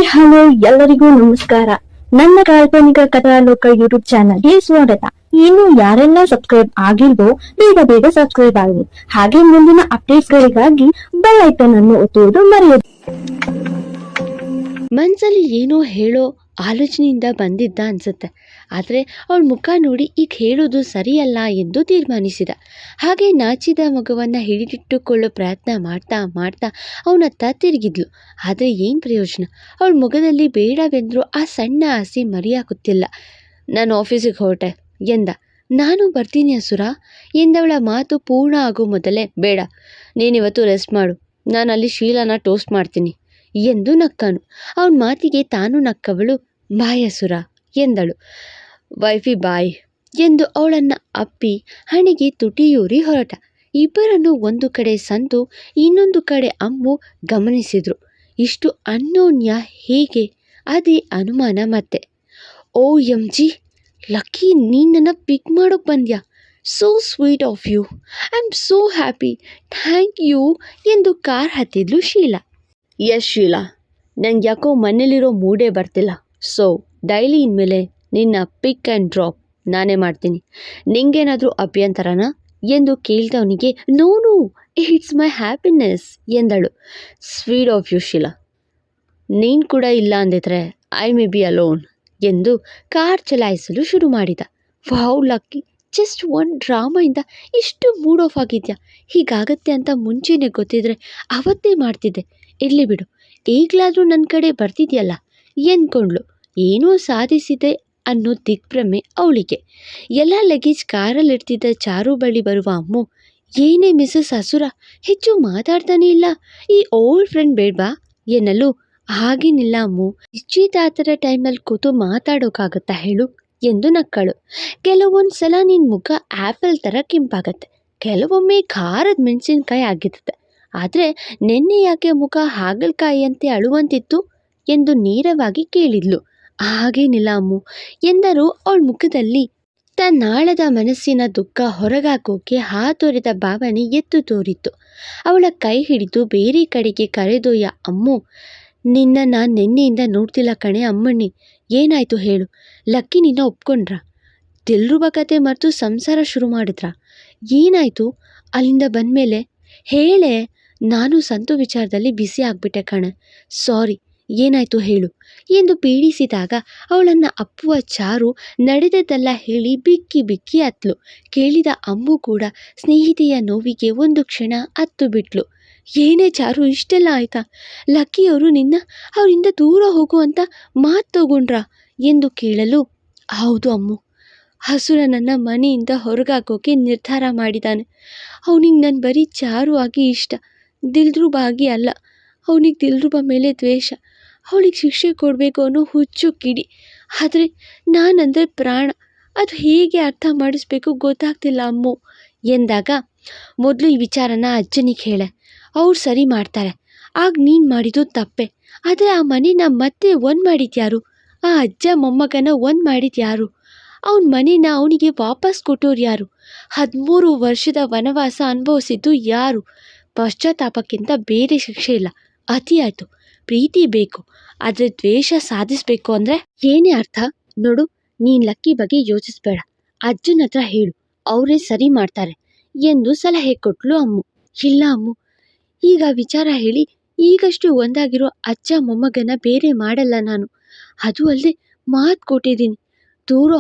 Hello, ಎಲ್ಲರಿಗೂ ನಮಸ್ಕಾರ. ನನ್ನ ಕಾಲ್ಪನಿಕ ಕಥಾಲೋಕ ಯೂಟ್ಯೂಬ್ ಚಾನಲ್ಗೆ ಸ್ವಾಗತ. ಇನ್ನು ಯಾರೆಲ್ಲ ಸಬ್ಸ್ಕ್ರೈಬ್ ಆಗಿಲ್ವೋ ಬೇಗ ಬೇಗ ಸಬ್ಸ್ಕ್ರೈಬ್ ಆಗಿ, ಹಾಗೆ ಮುಂದಿನ ಅಪ್ಡೇಟ್ಸ್ ಗಳಿಗಾಗಿ ಬೆಲ್ ಐಕನ್ ಅನ್ನು ಒತ್ತುವುದು ಮರೆಯದು. ಮನ್ಸಲ್ಲಿ ಏನೋ ಹೇಳೋ ಆಲೋಚನೆಯಿಂದ ಬಂದಿದ್ದ ಅನ್ಸುತ್ತೆ. ಆದರೆ ಅವಳ ಮುಖ ನೋಡಿ ಈಗ ಹೇಳೋದು ಸರಿಯಲ್ಲ ಎಂದು ತೀರ್ಮಾನಿಸಿದ. ಹಾಗೆ ನಾಚಿದ ಮಗುವನ್ನು ಹಿಡಿದಿಟ್ಟುಕೊಳ್ಳೋ ಪ್ರಯತ್ನ ಮಾಡ್ತಾ ಮಾಡ್ತಾ ಅವನತ್ತ ತಿರುಗಿದ್ಲು. ಆದರೆ ಏನು ಪ್ರಯೋಜನ? ಅವಳ ಮುಖದಲ್ಲಿ ಬೇಡವೆಂದರೂ ಆ ಸಣ್ಣ ಹಸಿ ಮರೆಯಾಗುತ್ತಿಲ್ಲ. ನಾನು ಆಫೀಸಿಗೆ ಹೊರಟೆ ಎಂದ. ನಾನು ಬರ್ತೀನಿ ಹಸುರ ಎಂದವಳ ಮಾತು ಪೂರ್ಣ ಆಗೋ ಮೊದಲೇ, ಬೇಡ, ನೀನಿವತ್ತು ರೆಸ್ಟ್ ಮಾಡು, ನಾನು ಅಲ್ಲಿ ಶೀಲಾನ ಟೋಸ್ಟ್ ಮಾಡ್ತೀನಿ ಎಂದು ನಕ್ಕನು. ಅವನ ಮಾತಿಗೆ ತಾನು ನಕ್ಕವಳು, ಬಾಯ್ ಹಸುರ ಎಂದಳು. ವೈಫಿ ಬಾಯ್ ಎಂದು ಅವಳನ್ನು ಅಪ್ಪಿ ಹಣೆಗೆ ತುಟಿಯೂರಿ ಹೊರಟ. ಇಬ್ಬರನ್ನು ಒಂದು ಕಡೆ ಸಂತು, ಇನ್ನೊಂದು ಕಡೆ ಅಮ್ಮು ಗಮನಿಸಿದ್ರು. ಇಷ್ಟು ಅನ್ಯೋನ್ಯ ಹೇಗೆ? ಅದೇ ಅನುಮಾನ ಮತ್ತೆ. OMG, ಲಕ್ಕಿ, ನೀನು ನನ್ನ ಪಿಕ್ ಮಾಡೋಕೆ ಬಂದ್ಯಾ? So sweet of you, I am so happy, thank you ಎಂದು ಕಾರ್ ಹತ್ತಿದ್ಲು ಶೀಲಾ. ಎಸ್ ಶೀಲಾ, ನಂಗೆ ಯಾಕೋ ಮನೇಲಿರೋ ಮೂಡೇ ಬರ್ತಿಲ್ಲ. ಸೊ ಡೈಲಿ ಇನ್ಮೇಲೆ ನಿನ್ನ ಪಿಕ್ ಆ್ಯಂಡ್ ಡ್ರಾಪ್ ನಾನೇ ಮಾಡ್ತೀನಿ. ನಿಂಗೇನಾದರೂ ಅಭ್ಯಂತರನಾ ಎಂದು ಕೇಳಿದವನಿಗೆ, no no, it's my happiness ಎಂದಳು. ಸ್ವೀಟ್ ಆಫ್ ಯು ಶೀಲಾ, ನೀನು ಕೂಡ ಇಲ್ಲ ಅಂದಿದ್ರೆ ಐ ಮೇ ಬಿ ಅಲೋನ್ ಎಂದು ಕಾರ್ ಚಲಾಯಿಸಲು ಶುರು ಮಾಡಿದ. ವಾವ್ ಲಕ್ಕಿ, ಜಸ್ಟ್ ಒಂದು ಡ್ರಾಮಾಯಿಂದ ಇಷ್ಟು ಮೂಡ್ ಆಫ್ ಆಗಿದ್ಯಾ? ಹೀಗಾಗತ್ತೆ ಅಂತ ಮುಂಚೆನೇ ಗೊತ್ತಿದ್ರೆ ಅವತ್ತೇ ಮಾಡ್ತಿದ್ದೆ. ಇರಲಿ ಬಿಡು, ಈಗಲಾದರೂ ನನ್ನ ಕಡೆ ಬರ್ತಿದ್ಯಲ್ಲ ಎಂದ್ಕೊಂಡ್ಳು. ಏನೋ ಸಾಧಿಸಿದೆ ಅನ್ನೋ ದಿಗ್ಭ್ರಮೆ ಅವಳಿಗೆ. ಎಲ್ಲ ಲಗೇಜ್ ಕಾರಲ್ಲಿಡ್ತಿದ್ದ ಚಾರು ಬಳಿ ಬರುವ ಅಮ್ಮು, ಏನೇ ಮಿಸಸ್ ಹಸುರ, ಹೆಚ್ಚು ಮಾತಾಡ್ತಾನೆ ಇಲ್ಲ, ಈ ಓಲ್ಡ್ ಫ್ರೆಂಡ್ ಬೇಡ್ವಾ ಎನ್ನಲು, ಹಾಗೇನಿಲ್ಲ ಅಮ್ಮು, ನಿಶ್ಚಿತಾರ್ಥದ ಟೈಮಲ್ಲಿ ಕೂತು ಮಾತಾಡೋಕ್ಕಾಗತ್ತಾ ಹೇಳು ಎಂದು ನಕ್ಕಳು. ಕೆಲವೊಂದು ಸಲ ನಿನ್ನ ಮುಖ ಆ್ಯಪಲ್ ಥರ ಕೆಂಪಾಗತ್ತೆ, ಕೆಲವೊಮ್ಮೆ ಖಾರದ ಮೆಣಸಿನ್ಕಾಯಿ ಆಗಿರುತ್ತೆ, ಆದರೆ ನೆನ್ನೆ ಯಾಕೆ ಮುಖ ಹಾಗಲಕಾಯಿಯಂತೆ ಅಳುವಂತಿತ್ತು ಎಂದು ನೇರವಾಗಿ ಕೇಳಿದ್ಲು. ಹಾಗೇನಿಲ್ಲ ಅಮ್ಮು ಎಂದರೂ ಅವಳ ಮುಖದಲ್ಲಿ ತನ್ನಾಳದ ಮನಸ್ಸಿನ ದುಃಖ ಹೊರಗಾಕೋಕೆ ಹಾತೊರೆದ ಭಾವನೆ ಎದ್ದು ತೋರಿತ್ತು. ಅವಳ ಕೈ ಹಿಡಿದು ಬೇರೆ ಕಡೆಗೆ ಕರೆದೊಯ್ಯ ಅಮ್ಮು, ನಿನ್ನನ್ನು ನಿನ್ನೆಯಿಂದ ನೋಡ್ತಿಲ್ಲ ಕಣೆ ಅಮ್ಮಣ್ಣಿ, ಏನಾಯಿತು ಹೇಳು? ಲಕ್ಕಿ ನಿನ್ನ ಒಪ್ಕೊಂಡ್ರ? ದಿಲ್ರುಬ ಕತೆ ಮರೆತು ಸಂಸಾರ ಶುರು ಮಾಡಿದ್ರಾ? ಏನಾಯಿತು ಅಲ್ಲಿಂದ ಬಂದಮೇಲೆ ಹೇಳೆ? ನಾನು ಸಂತು ವಿಚಾರದಲ್ಲಿ ಬಿಸಿ ಆಗಿಬಿಟ್ಟೆ ಕಣೆ, ಸಾರಿ, ಏನಾಯಿತು ಹೇಳು ಎಂದು ಪೀಡಿಸಿದಾಗ ಅವಳನ್ನು ಅಪ್ಪುವ ಚಾರು ನಡೆದದ್ದೆಲ್ಲ ಹೇಳಿ ಬಿಕ್ಕಿ ಬಿಕ್ಕಿ ಅತ್ಲು. ಕೇಳಿದ ಅಮ್ಮು ಕೂಡ ಸ್ನೇಹಿತೆಯ ನೋವಿಗೆ ಒಂದು ಕ್ಷಣ ಅತ್ತು ಬಿಟ್ಲು. ಏನೇ ಚಾರು, ಇಷ್ಟೆಲ್ಲ ಆಯಿತಾ? ಲಕ್ಕಿಯವರು ಅವರಿಂದ ದೂರ ಹೋಗು ಅಂತ ಮಾತು ತಗೊಂಡ್ರಾ ಎಂದು ಕೇಳಲು, ಹೌದು ಅಮ್ಮು, ಹಸುರ ನನ್ನ ಮನೆಯಿಂದ ಹೊರಗಾಕೋಕೆ ನಿರ್ಧಾರ ಮಾಡಿದ್ದಾನೆ. ಅವನಿಗೆ ನಾನು ಬರೀ ಚಾರು ಆಗಿ ಇಷ್ಟ, ದಿಲ್ರುಬ ಆಗಿ ಅಲ್ಲ. ಅವನಿಗೆ ದಿಲ್ರುಬ ಮೇಲೆ ದ್ವೇಷ, ಅವಳಿಗೆ ಶಿಕ್ಷೆ ಕೊಡಬೇಕು ಅನ್ನೋ ಹುಚ್ಚು ಕಿಡಿ. ಆದರೆ ನಾನಂದರೆ ಪ್ರಾಣ, ಅದು ಹೇಗೆ ಅರ್ಥ ಮಾಡಿಸ್ಬೇಕು ಗೊತ್ತಾಗ್ತಿಲ್ಲ ಅಮ್ಮು ಎಂದಾಗ, ಮೊದಲು ಈ ವಿಚಾರನ ಅಜ್ಜನಿಗೆ ಹೇಳೆ, ಅವ್ರು ಸರಿ ಮಾಡ್ತಾರೆ. ಆಗ ನೀನು ಮಾಡಿದ್ದು ತಪ್ಪೆ, ಆದರೆ ಆ ಮನೇನ ಮತ್ತೆ ಒಂದು ಮಾಡಿದ್ಯಾರು? ಆ ಅಜ್ಜ ಮೊಮ್ಮಗನ ಒಂದು ಮಾಡಿದ್ಯಾರು? ಅವನ ಮನೇನ ಅವನಿಗೆ ವಾಪಸ್ ಕೊಟ್ಟೋರು ಯಾರು? 13 ವರ್ಷದ ವನವಾಸ ಅನುಭವಿಸಿದ್ದು ಯಾರು? ಪಶ್ಚಾತ್ತಾಪಕ್ಕಿಂತ ಬೇರೆ ಶಿಕ್ಷೆ ಇಲ್ಲ. ಅತಿ ಆಯಿತು, ಪ್ರೀತಿ ಬೇಕು, ಆದರೆ ದ್ವೇಷ ಸಾಧಿಸಬೇಕು ಅಂದರೆ ಏನೇ ಅರ್ಥ? ನೋಡು, ನೀನು ಲಕ್ಕಿ ಬಗ್ಗೆ ಯೋಚಿಸ್ಬೇಡ, ಅಜ್ಜನ ಹತ್ರ ಹೇಳು, ಅವರೇ ಸರಿ ಮಾಡ್ತಾರೆ ಎಂದು ಸಲಹೆ ಕೊಟ್ಲು ಅಮ್ಮು. ಇಲ್ಲ ಅಮ್ಮು, ಈಗ ವಿಚಾರ ಹೇಳಿ ಈಗಷ್ಟು ಒಂದಾಗಿರೋ ಅಜ್ಜ ಮೊಮ್ಮಗನ ಬೇರೆ ಮಾಡಲ್ಲ ನಾನು. ಅದು ಅಲ್ಲದೆ ಮಾತು ಕೊಟ್ಟಿದ್ದೀನಿ, ದೂರ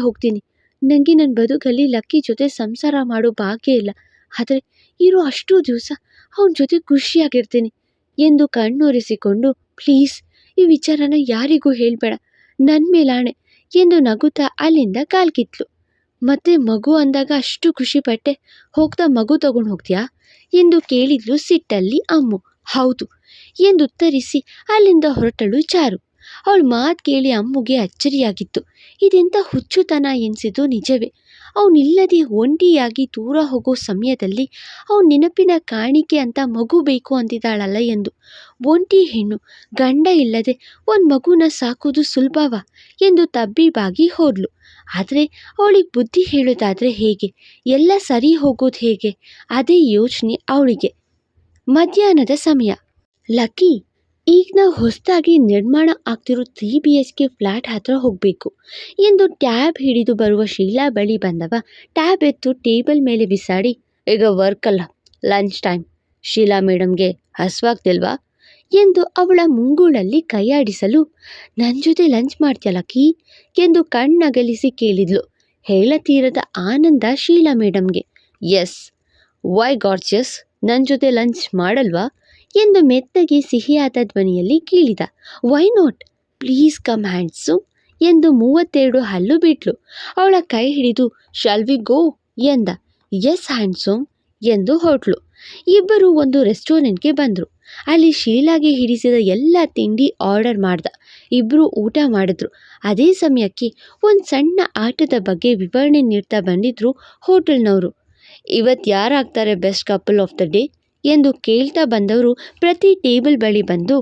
ಹೋಗ್ತೀನಿ. ನನಗೆ ನನ್ನ ಬದುಕಲ್ಲಿ ಲಕ್ಕಿ ಜೊತೆ ಸಂಸಾರ ಮಾಡೋ ಭಾಗ್ಯ ಇಲ್ಲ, ಆದರೆ ಇರೋ ಅಷ್ಟು ದಿವಸ ಅವನ ಜೊತೆ ಖುಷಿಯಾಗಿರ್ತೀನಿ ಎಂದು ಕಣ್ಣೊರೆಸಿಕೊಂಡು, ಪ್ಲೀಸ್ ಈ ವಿಚಾರನ ಯಾರಿಗೂ ಹೇಳಬೇಡ, ನನ್ನ ಮೇಲಾಣೆ ಎಂದು ನಗುತ್ತಾ ಅಲ್ಲಿಂದ ಕಾಲ್ಕಿತ್ಲು. ಮತ್ತೆ ಮಗು ಅಂದಾಗ ಅಷ್ಟು ಖುಷಿಪಟ್ಟೆ, ಹೋಗ್ತಾ ಮಗು ತಗೊಂಡು ಹೋಗ್ತೀಯಾ ಎಂದು ಕೇಳಿದ್ಲು ಸಿಟ್ಟಲ್ಲಿ ಅಮ್ಮು. ಹೌದು ಎಂದುತ್ತರಿಸಿ ಅಲ್ಲಿಂದ ಹೊರಟಳು ಚಾರು. ಅವಳ ಮಾತು ಕೇಳಿ ಅಮ್ಮುಗೆ ಅಚ್ಚರಿಯಾಗಿತ್ತು. ಇದೆಂಥ ಹುಚ್ಚುತನ ಎನಿಸಿದ್ದು ನಿಜವೇ. ಅವನಿಲ್ಲದೆ ಒಂಟಿಯಾಗಿ ದೂರ ಹೋಗೋ ಸಮಯದಲ್ಲಿ ಅವನ ನೆನಪಿನ ಕಾಣಿಕೆ ಅಂತ ಮಗು ಬೇಕು ಅಂತಿದ್ದಾಳಲ್ಲ ಎಂದು. ಒಂಟಿ ಹೆಣ್ಣು ಗಂಡ ಇಲ್ಲದೆ ಒಂದು ಮಗುನ ಸಾಕೋದು ಸುಲಭವ ಎಂದು ತಬ್ಬಿಬಾಗಿ ಹೋದ್ಲು. ಆದರೆ ಅವಳಿಗೆ ಬುದ್ಧಿ ಹೇಳೋದಾದರೆ ಹೇಗೆ? ಎಲ್ಲ ಸರಿ ಹೋಗೋದು ಹೇಗೆ? ಅದೇ ಯೋಚನೆ ಅವಳಿಗೆ. ಮಧ್ಯಾಹ್ನದ ಸಮಯ. ಲಕ್ಕಿ, ಈಗ ನಾವು ಹೊಸದಾಗಿ ನಿರ್ಮಾಣ ಆಗ್ತಿರೋ 3 BHK ಫ್ಲ್ಯಾಟ್ ಹತ್ರ ಹೋಗಬೇಕು ಎಂದು ಟ್ಯಾಬ್ ಹಿಡಿದು ಬರುವ ಶೀಲಾ ಬಳಿ ಬಂದವ ಟ್ಯಾಬ್ ಎತ್ತು ಟೇಬಲ್ ಮೇಲೆ ಬಿಸಾಡಿ, ಈಗ ವರ್ಕ್ ಅಲ್ಲ, ಲಂಚ್ ಟೈಮ್. ಶೀಲಾ ಮೇಡಮ್ಗೆ ಹಸ್ವಾಗ್ತಿಲ್ವಾ ಎಂದು ಅವಳ ಮುಂಗೂಳಲ್ಲಿ ಕೈಯಾಡಿಸಲು, ನನ್ನ ಜೊತೆ ಲಂಚ್ ಮಾಡ್ತೀಯ ಲಕ್ಕಿ ಎಂದು ಕಣ್ಣಗಲಿಸಿ ಕೇಳಿದ್ಲು. ಹೇಳತೀರದ ಆನಂದ ಶೀಲಾ ಮೇಡಮ್ಗೆ. ಎಸ್, ವೈ ಗಾರ್ಜಿಯಸ್, ನನ್ನ ಜೊತೆ ಲಂಚ್ ಮಾಡಲ್ವಾ ಎಂದು ಮೆತ್ತಗೆ ಸಿಹಿಯಾದ ಧ್ವನಿಯಲ್ಲಿ ಕೇಳಿದ. Why not, please come handsome ಎಂದು 32 ಹಲ್ಲು ಬಿಟ್ಲು. ಅವಳ ಕೈ ಹಿಡಿದು ಶಾಲ್ ವಿ ಗೋ ಎಂದ. ಎಸ್ ಹ್ಯಾಂಡ್ಸಮ್ ಎಂದು ಹೊರಟ್ಲು. ಇಬ್ಬರು ಒಂದು ರೆಸ್ಟೋರೆಂಟ್ಗೆ ಬಂದರು. ಅಲ್ಲಿ ಶೀಲಾಗೆ ಹಿಡಿಸಿದ ಎಲ್ಲ ತಿಂಡಿ ಆರ್ಡರ್ ಮಾಡ್ದ. ಇಬ್ಬರು ಊಟ ಮಾಡಿದ್ರು. ಅದೇ ಸಮಯಕ್ಕೆ ಒಂದು ಸಣ್ಣ ಆಟದ ಬಗ್ಗೆ ವಿವರಣೆ ನೀಡ್ತಾ ಬಂದಿದ್ರು ಹೋಟೆಲ್ನವರು. ಇವತ್ತು ಯಾರಾಗ್ತಾರೆ best couple of the day ಎಂದು ಕೇಳ್ತಾ ಬಂದವರು ಪ್ರತಿ ಟೇಬಲ್ ಬಳಿ ಬಂದು,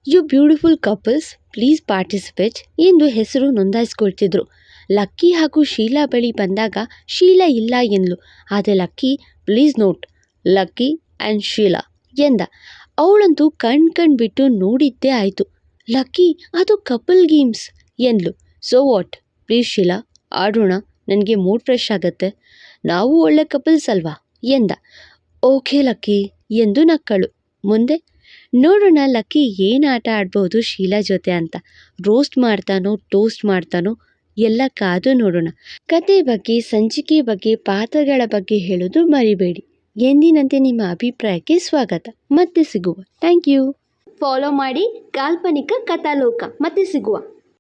you beautiful couples please participate ಎಂದು ಹೆಸರು ನೋಂದಾಯಿಸ್ಕೊಳ್ತಿದ್ರು. ಲಕ್ಕಿ ಹಾಗೂ ಶೀಲಾ ಬಳಿ ಬಂದಾಗ ಶೀಲಾ ಇಲ್ಲ ಎಂದ್ಲು. ಆದರೆ Lucky, please note, Lucky and Sheela ಎಂದ. ಅವಳಂತೂ ಕಣ್ ಬಿಟ್ಟು ನೋಡಿದ್ದೇ ಆಯಿತು. ಲಕ್ಕಿ, ಅದು ಕಪಲ್ ಗೇಮ್ಸ್ ಎಂದ್ಲು. ಸೊ ವಾಟ್, ಪ್ಲೀಸ್ ಶೀಲಾ ಆಡೋಣ, ನನಗೆ ಮೂಡ್ ಫ್ರೆಶ್ ಆಗುತ್ತೆ, ನಾವು ಒಳ್ಳೆ ಕಪಲ್ಸ್ ಅಲ್ವಾ ಎಂದ. ಓಕೆ ಲಕ್ಕಿ ಎಂದು ನಕ್ಕಳು. ಮುಂದೆ ನೋಡೋಣ ಲಕ್ಕಿ ಏನು ಆಟ ಆಡ್ಬೋದು ಶೀಲಾ ಜೊತೆ ಅಂತ. ರೋಸ್ಟ್ ಮಾಡ್ತಾನೋ ಟೋಸ್ಟ್ ಮಾಡ್ತಾನೋ ಎಲ್ಲ ಕಾದು ನೋಡೋಣ. ಕತೆ ಬಗ್ಗೆ, ಸಂಚಿಕೆ ಬಗ್ಗೆ, ಪಾತ್ರಗಳ ಬಗ್ಗೆ ಹೇಳೋದು ಮರಿಬೇಡಿ. ಎಂದಿನಂತೆ ನಿಮ್ಮ ಅಭಿಪ್ರಾಯಕ್ಕೆ ಸ್ವಾಗತ. ಮತ್ತೆ ಸಿಗುವ. Thank you. ಫಾಲೋ ಮಾಡಿ ಕಾಲ್ಪನಿಕ ಕಥಾಲೋಕ. ಮತ್ತೆ ಸಿಗುವ.